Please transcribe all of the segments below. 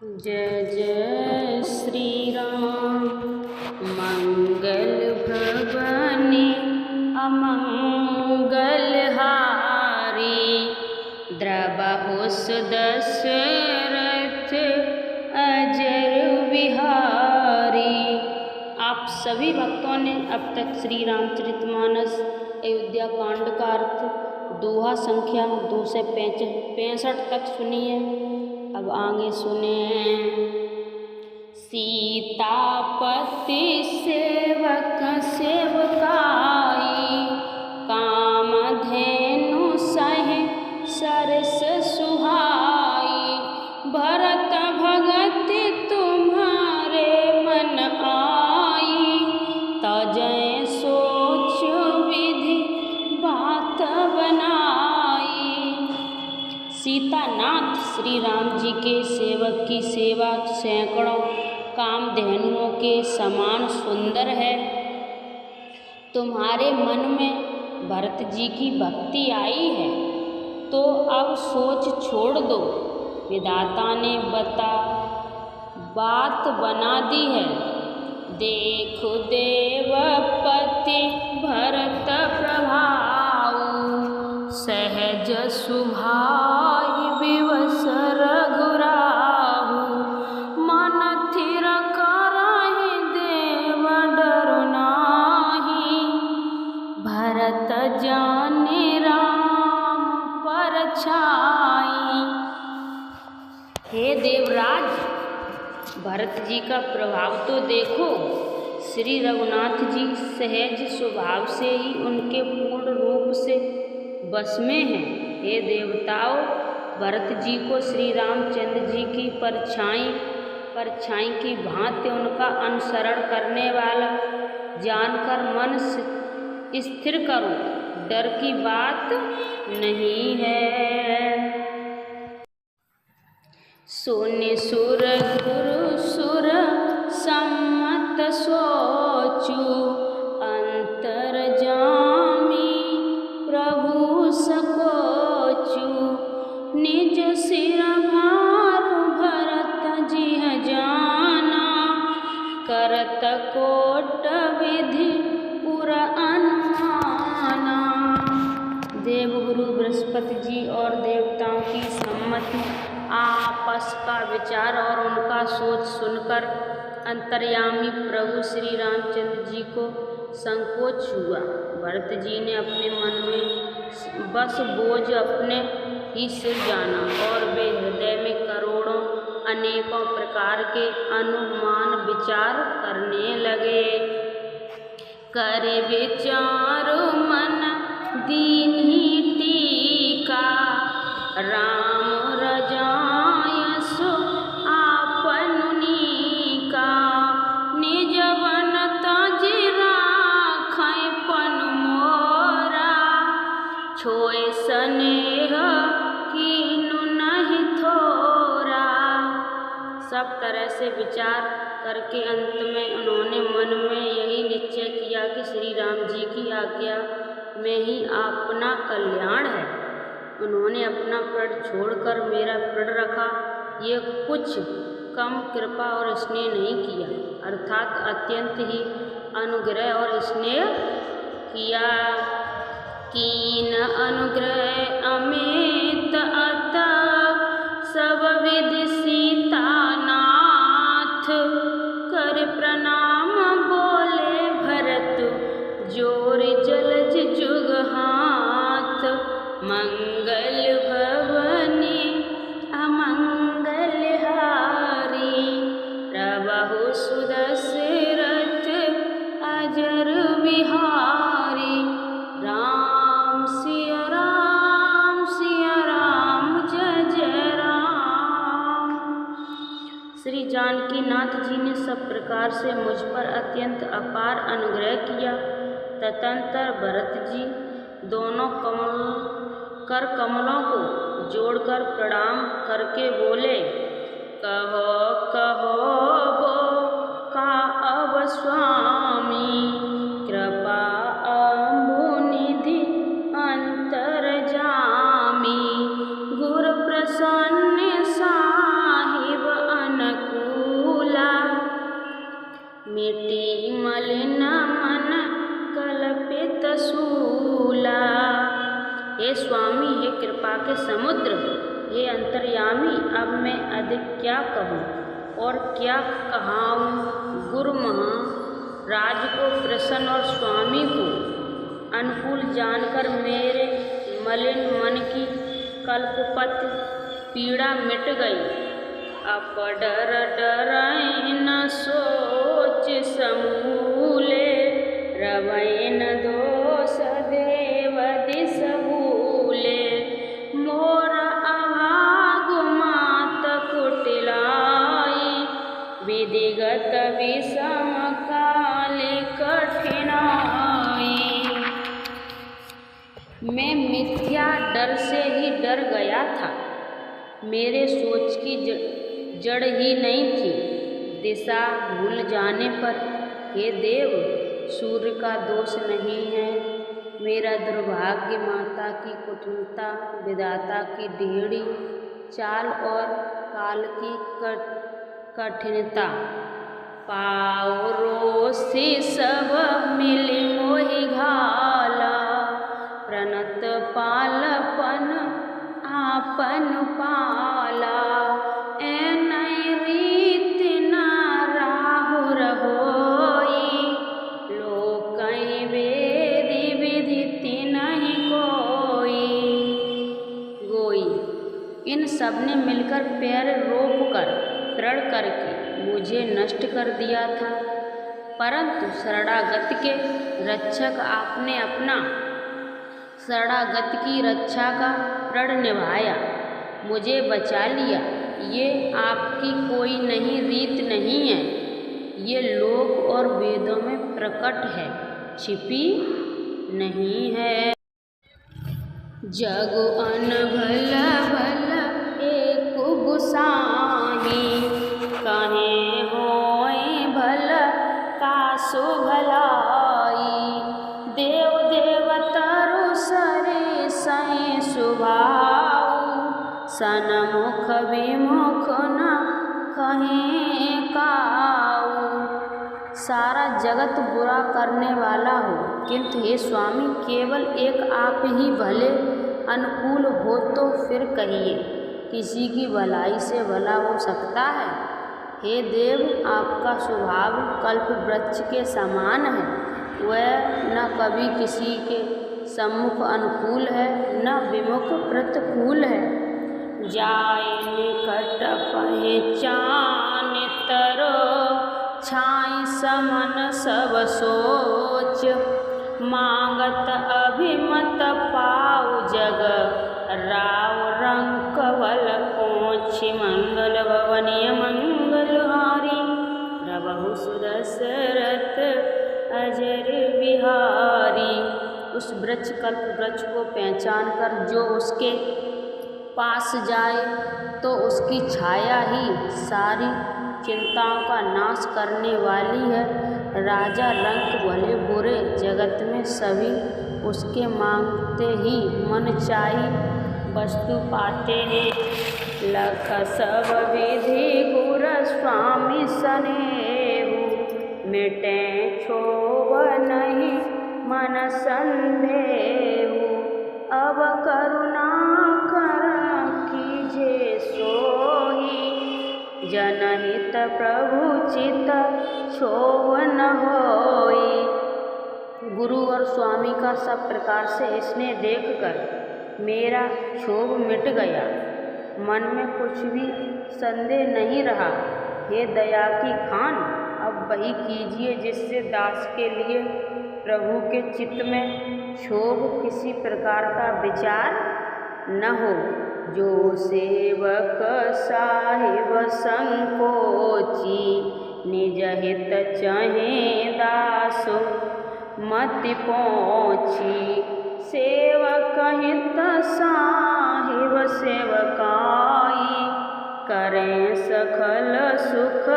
जय जय श्री राम। मंगल भवने अमंगल हारी, द्रवहु सुदशरथ अजर बिहारी। आप सभी भक्तों ने अब तक श्री रामचरितमानस अयोध्या कांड का अर्थ दोहा संख्या 265 तक सुनी है। अब आगे सुने। सीतापति सेवक सेवकाई, कामधेनु सहि सरस सुहाई। भरत भगत तुम्हारे मन आई, तजै सोच विधि बात बनाई। सीतानाथ श्री राम जी के सेवक की सेवा सैकड़ों कामधेनुओं के समान सुंदर है। तुम्हारे मन में भरत जी की भक्ति आई है तो अब सोच छोड़ दो। विधाता ने बात बना दी है। देखो देवपति भरत प्रभाव, सहज सुभाई विवश रघुराहु। मन थिर करहि देव डरु नाहि, भरत जाने राम परछाई। हे देवराज, भरत जी का प्रभाव तो देखो। श्री रघुनाथ जी सहज स्वभाव से ही उनके पूर्ण रूप से बस में हैं। हे देवताओं, भरत जी को श्री रामचंद्र जी की परछाई की भांति उनका अनुसरण करने वाला जानकर मन स्थिर करो, डर की बात नहीं है। सोने सुर गुरु सुर सम्मत सोचु, अंतर जामी प्रभु सकोचु। निज सिर भार भरत जिह जाना, करत कोट विधि पुर अनुमाना। देवगुरु बृहस्पति जी और देवताओं की सम्मति, आपस का विचार और उनका सोच सुनकर अंतर्यामी प्रभु श्री रामचंद्र जी को संकोच हुआ। भरत जी ने अपने मन में बस बोझ अपने ही सिर जाना और वे हृदय में करोड़ों अनेकों प्रकार के अनुमान विचार करने लगे। कर विचार मन दीन्ही टीका, राम रजाय सो आपनुनीका। निज बन तजि राखै पन मोरा, छोए स्नेह कीनु नहीं थोरा। सब तरह से विचार करके अंत में उन्होंने मन में यही निश्चय किया कि श्री राम जी की आज्ञा में ही अपना कल्याण है। उन्होंने अपना प्रण छोड़कर मेरा प्रण रखा। ये कुछ कम कृपा और स्नेह नहीं किया, अर्थात अत्यंत ही अनुग्रह और स्नेह किया। कीन अनुग्रह अमित अत, सब विधि सीतानाथ। कर प्रणाम बोले भरत, जोर जलज जुग हाथ। मंगल भवने अमंगल हारी, प्रभु सुदशरथ अजर बिहारी। राम सिया राम जय जय राम। श्री जानकीनाथ जी ने सब प्रकार से मुझ पर अत्यंत अपार अनुग्रह किया। तदनंतर भरत जी दोनों कर कमलों को जोड़कर प्रणाम करके बोले, कहो कहो बो का अब स्वामी। कृपा अम्बुनिधि अंतर जामी, गुर प्रसन्न साहिब अन के समुद्र, हे अंतर्यामी, अब मैं अधिक क्या कहूँ और क्या कहाऊँ। गुरु महाराज को प्रसन्न और स्वामी को अनुकूल जानकर मेरे मलिन मन की कल्पवत पीड़ा मिट गई। अब डर डरैन सोच समूले, रवैन दोष देव दिस भूले। मोर अभाग मात कुटिलाई, विधिगत विषम काली कठिनाई। मैं मिथ्या डर से ही डर गया था, मेरे सोच की जड़ ही नहीं थी। दिशा भूल जाने पर हे देव, सूर्य का दोष नहीं है, मेरा दुर्भाग्य माता की कुटिलता, विधाता की टेढ़ी चाल और काल की कठिनता। पावरोसी सब मिली मोहि घाला, प्रणत पालपन आपन पाला। ऐनई रीत न राहुर होई, लोकई वेदी विधि नहीं गोई। इन सब ने मिलकर पैर रोप कर दृढ़ करके मुझे नष्ट कर दिया था, परंतु शरणागत के रक्षक आपने अपना शरणागत की रक्षा का प्रण निभाया, मुझे बचा लिया। ये आपकी कोई नहीं रीत नहीं है, ये लोक और वेदों में प्रकट है, छिपी नहीं है। जग अन भल भल एक गुसाही, कहें होए भल कासु भलाई। देव देवतरु सरे सै सुभाऊ, सनमुख विमुख न कहें काऊ। सारा जगत बुरा करने वाला हो, किंतु हे स्वामी, केवल एक आप ही भले अनुकूल हो तो फिर कहिए, किसी की भलाई से भला हो सकता है। हे देव, आपका स्वभाव कल्प वृक्ष के समान है, वह न कभी किसी के सम्मुख अनुकूल है, न विमुख प्रतिकूल है। जाए निकट पहचान तरो, छाई समन सब सोच। मांगत अभिमत पाऊ जग, राव रंग कवल पोछ। मंगल भवनीय मंगलहारी, रवहु सुदशरथ अजर बिहारी। उस वृक्ष कल्प वृक्ष को पहचान कर जो उसके पास जाए तो उसकी छाया ही सारी चिंताओं का नाश करने वाली है। राजा रंक भले बुरे जगत में सभी उसके मांगते ही मन चाही वस्तु पाते हैं। लख सब विधि गुर स्वामी सनेहु, मिटे क्षोभ नहीं मन संदेहु। अब करुणा कर कीजे सोही, जनहित प्रभु चित क्षोभ न होई। गुरु और स्वामी का सब प्रकार से स्नेह देखकर मेरा क्षोभ मिट गया, मन में कुछ भी संदेह नहीं रहा। हे दया की खान, अब वही कीजिए जिससे दास के लिए प्रभु के चित्त में क्षोभ किसी प्रकार का विचार न हो। जो सेवक साहिब संकोची, निज हित चाहे दासु मति पहुँची। सेवक हित साहिब सेवकाई, करें सखल सुख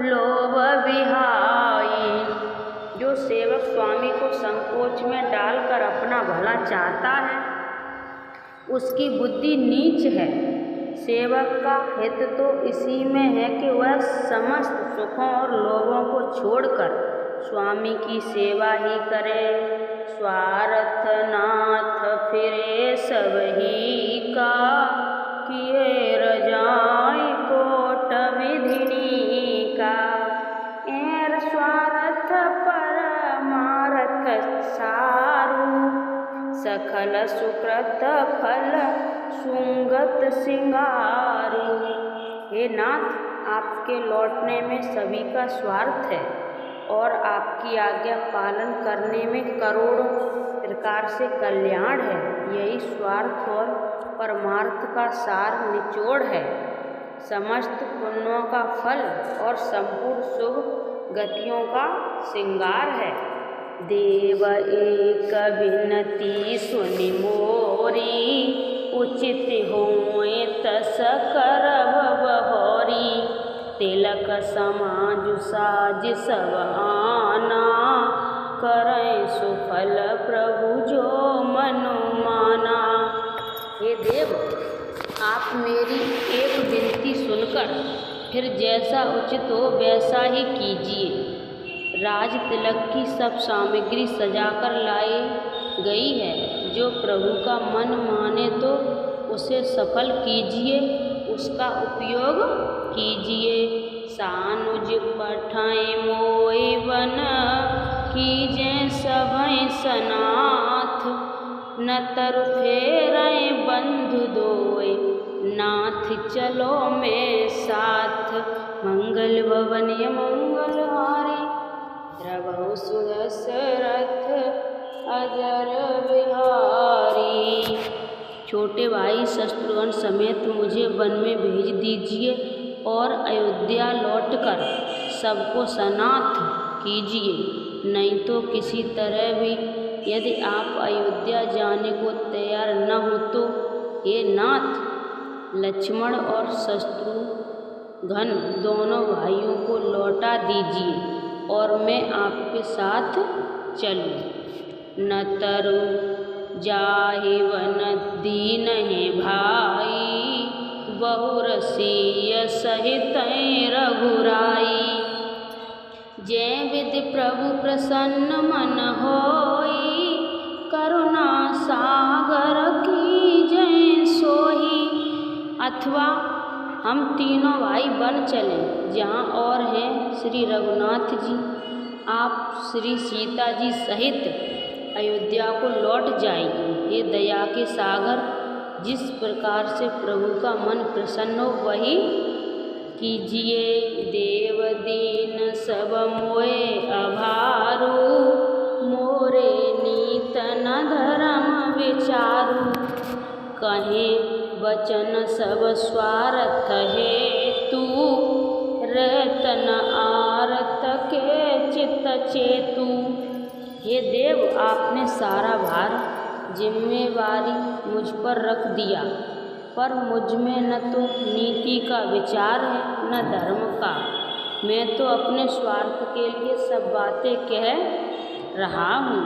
लोभ विहाई। जो सेवक स्वामी को संकोच में डालकर अपना भला चाहता है, उसकी बुद्धि नीच है। सेवक का हित तो इसी में है कि वह समस्त सुखों और लोभों को छोड़कर स्वामी की सेवा ही करे। स्वार्थ नाथ फिरे सब ही का, किए रजाई कोट विधिनी का। एर स्वार्थ परमार्थ सारू, सकल सुकृत फल सुंगत सिंगारू। हे नाथ, आपके लौटने में सभी का स्वार्थ है और आपकी आज्ञा पालन करने में करोड़ों प्रकार से कल्याण है। यही स्वार्थ और परमार्थ का सार निचोड़ है, समस्त पुण्यों का फल और संपूर्ण शुभ गतियों का श्रृंगार है। देव एक विनती सुनि मोरी, उचित होए तस करब बहोरी। तिलक समाज साज सब आना, करें सुफल प्रभु जो मनु माना। हे देव, आप मेरी एक विनती सुनकर फिर जैसा उचित हो वैसा ही कीजिए। राज तिलक की सब सामग्री सजाकर लाई गई है, जो प्रभु का मन माने तो उसे सफल कीजिए, उसका उपयोग कीजिए। सानुज पठाए मोय वन, कीजे सभै सनाथ। न तरु फेरै बंधु दोय, नाथ चलो में साथ। मंगल भवन मंगल हारी, द्रवहु सुदशरथ अजर बिहारी। छोटे भाई शत्रुघ्न समेत मुझे वन में भेज दीजिए और अयोध्या लौटकर सबको सनाथ कीजिए। नहीं तो किसी तरह भी यदि आप अयोध्या जाने को तैयार न हो तो हे नाथ, लक्ष्मण और शत्रुघ्न दोनों भाइयों को लौटा दीजिए और मैं आपके साथ चलूँ। न तरु जाहि वन दीनहि भाई, बहुरसिय सहित रघुराई। जय विधि प्रभु प्रसन्न मन होई, करुणा सागर की जय सोई। अथवा हम तीनों भाई बन चलें, जहाँ और हैं श्री रघुनाथ जी, आप श्री सीता जी सहित अयोध्या को लौट जाइए। ये दया के सागर, जिस प्रकार से प्रभु का मन प्रसन्न हो वही कीजिए। देव दीन सब मोए अभारू, मोरे नीत न धर्म विचारू। कहें वचन सब स्वार्थ हेतु, रहत न आरत के चित्त चेतु। हे देव, आपने सारा भार जिम्मेवारी मुझ पर रख दिया, पर मुझ में न तो नीति का विचार है न धर्म का। मैं तो अपने स्वार्थ के लिए सब बातें कह रहा हूँ।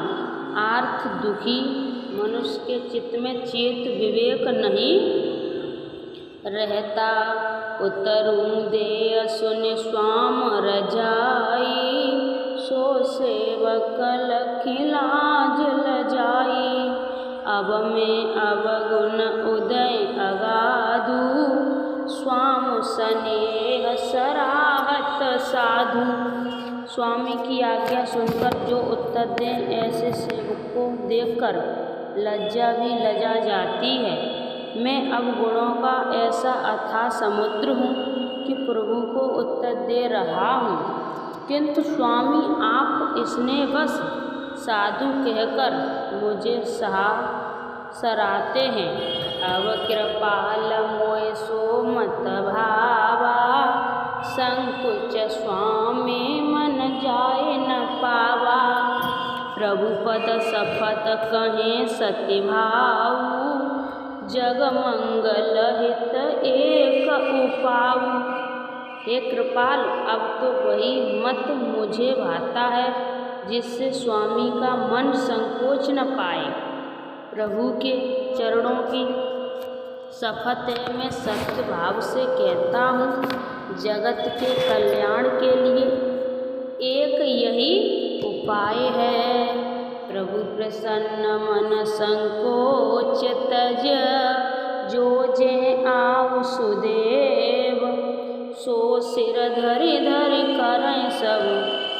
आर्थ दुखी मनुष्य के चित्त में चेत विवेक नहीं रहता। उतरूं दे सुनि स्वाम रजाई, सो सेवक लखि लाज लजाई। अब मैं अवगुण उदय अगाधु, स्वाम स्नेह सराहत साधु। स्वामी की आज्ञा सुनकर जो उत्तर दें, ऐसे सेवक को देखकर लज्जा भी लजा जाती है। मैं अवगुणों का ऐसा अथाह समुद्र हूँ कि प्रभु को उत्तर दे रहा हूँ, किंतु स्वामी आप स्नेहवश साधु कहकर मुझे सराहते हैं। अब कृपाल मोय सो मत भावा, संकुच स्वामी मन जाए न पावा। प्रभु पद सफत कहें सत्य भाऊ, जग मंगल हित एक उपाऊ। हे कृपाल, अब तो वही मत मुझे भाता है जिससे स्वामी का मन संकोच न पाए। प्रभु के चरणों की शपथ है, मैं सत्य भाव से कहता हूँ, जगत के कल्याण के लिए एक यही उपाय है। प्रभु प्रसन्न मन संकोच तज, जो जे आव सुदेव। सो सिर धरि धरि करैं सब,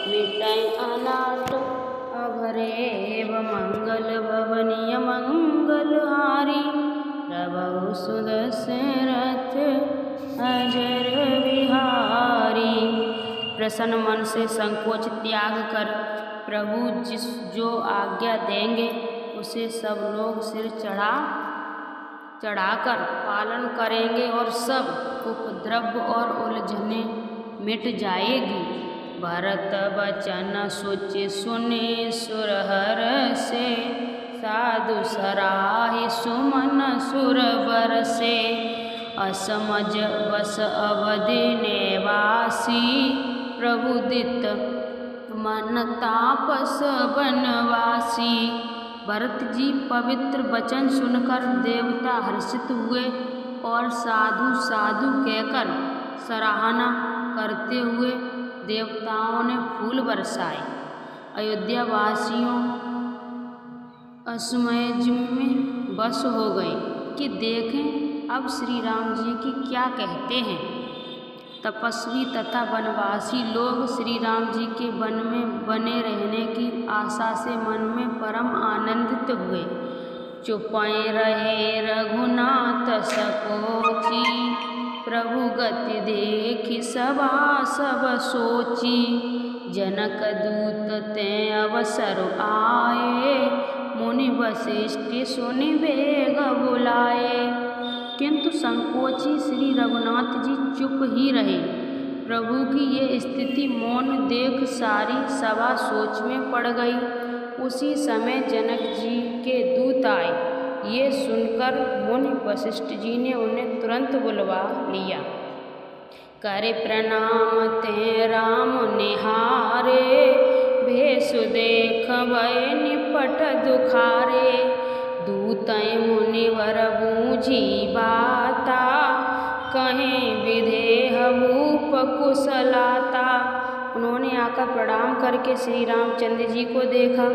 मिटैं अनाट अभरेव। मंगल भवनीय मंगलहारी, प्रभु सुदशरथ अजर बिहारी। प्रसन्न मन से संकोच त्याग कर प्रभु जो आज्ञा देंगे उसे सब लोग सिर चढ़ाकर पालन करेंगे और सब उपद्रव और उलझने मिट जाएगी। भरत बचन सुचि सुनि सुरहर से, साधु सराहि सुमन सुरवर से। असमझ बस अवधि निवासी, प्रभुदित मन तापस बनवासी। भरत जी पवित्र वचन सुनकर देवता हर्षित हुए और साधु साधु कहकर सराहना करते हुए देवताओं ने फूल बरसाए। अयोध्या वासियों असमय में बस हो गए कि देखें अब श्री राम जी की क्या कहते हैं। तपस्वी तथा वनवासी लोग श्री राम जी के वन में बने रहने की आशा से मन में परम आनंदित हुए। चुपैं रहे रघुनाथ सकोची, प्रभु गति देखि सभा सब सोची। जनक दूत ते अवसर आए, मुनि वशिष्ठ सुनि बेग बुलाए। किंतु संकोची श्री रघुनाथ जी चुप ही रहे। प्रभु की ये स्थिति मौन देख सारी सभा सोच में पड़ गई। उसी समय जनक जी के दूत आए। ये सुनकर मुनि वशिष्ठ जी ने उन्हें तुरंत बुलवा लिया। करे प्रणाम ते राम निहारे, भेष देख भय निपट दुखारे। दूतै मुनिवर बूझी बाता, कहें विदेह भूप कुशलाता। उन्होंने आकर प्रणाम करके श्री रामचंद्र जी को देखा।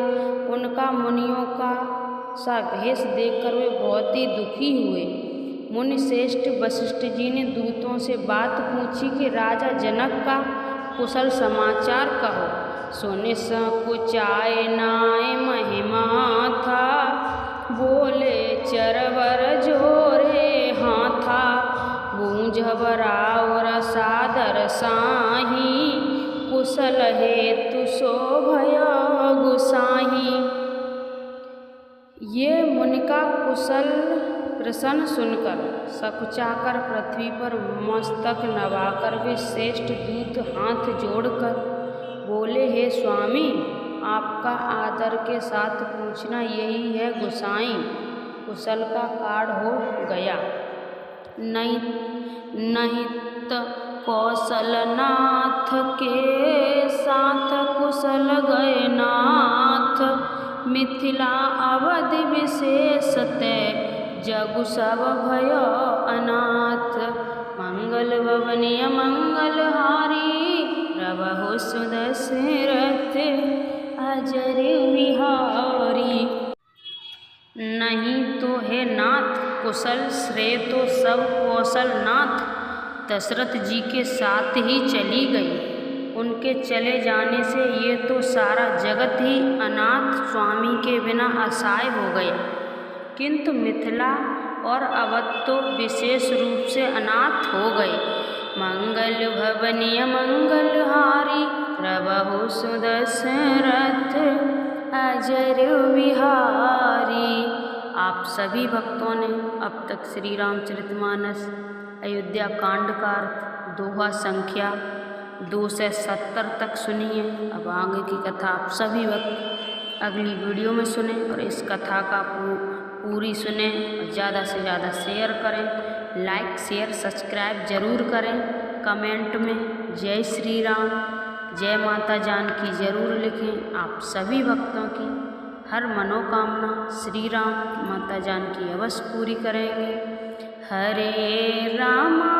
उनका मुनियों का सा भेष देखकर वे बहुत ही दुखी हुए। मुनि श्रेष्ठ वशिष्ठ जी ने दूतों से बात पूछी कि राजा जनक का कुशल समाचार कहो। सुनि संकुचाए नाय महिमा था, बोले चरवर जोरे हाथा। बूझब राउर सादर साही, कुशल हेतु सो भय गुसाही। ये मुनि का कुशल प्रसन्न सुनकर सकुचाकर पृथ्वी पर मस्तक नवाकर वे श्रेष्ठ दूत हाथ जोड़कर बोले, हे स्वामी, आपका आदर के साथ पूछना यही है गुसाई। कुशल का कार्ड हो गया। नहीं त कौशलनाथ के साथ कुशल गए नाथ। मिथिला अवधि विशेषते, जगु सब भय अनाथ। मंगल भवनीय मंगलहारी, प्रभु सुदशरथ अजर बिहारी। नहीं तो हे नाथ, कुशल श्रेय तो सब कौशल नाथ दशरथ जी के साथ ही चली गई। उनके चले जाने से ये तो सारा जगत ही अनाथ स्वामी के बिना असहाय हो गया। किंतु मिथिला और अवध तो विशेष रूप से अनाथ हो गए। मंगल भवनीय मंगलहारी, प्रभु सुदशरथ अजर बिहारी। आप सभी भक्तों ने अब तक श्री रामचरितमानस अयोध्या कांड का अर्थ दोहा संख्या 2 से 70 तक सुनिए। अब आगे की कथा आप सभी वक्त अगली वीडियो में सुने और इस कथा का पूरी सुने और ज़्यादा से ज़्यादा शेयर करें। लाइक शेयर सब्सक्राइब जरूर करें। कमेंट में जय श्री राम जय माता जानकी जरूर लिखें। आप सभी भक्तों की हर मनोकामना श्री राम माता जानकी अवश्य पूरी करेंगे। हरे रामा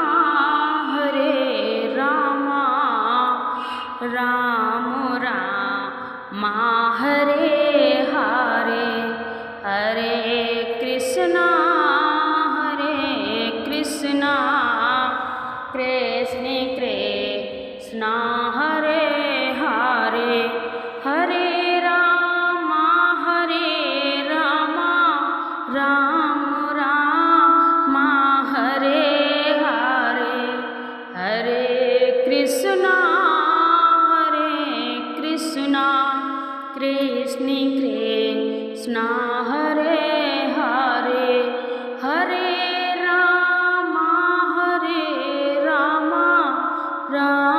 राम राम हरे हरे। कृष्ण कृष्ण हरे हरे हरे रामा राम राम हरे हरे हरे कृष्ण कृष्ण कृष्ण हरे हरे हरे राम राम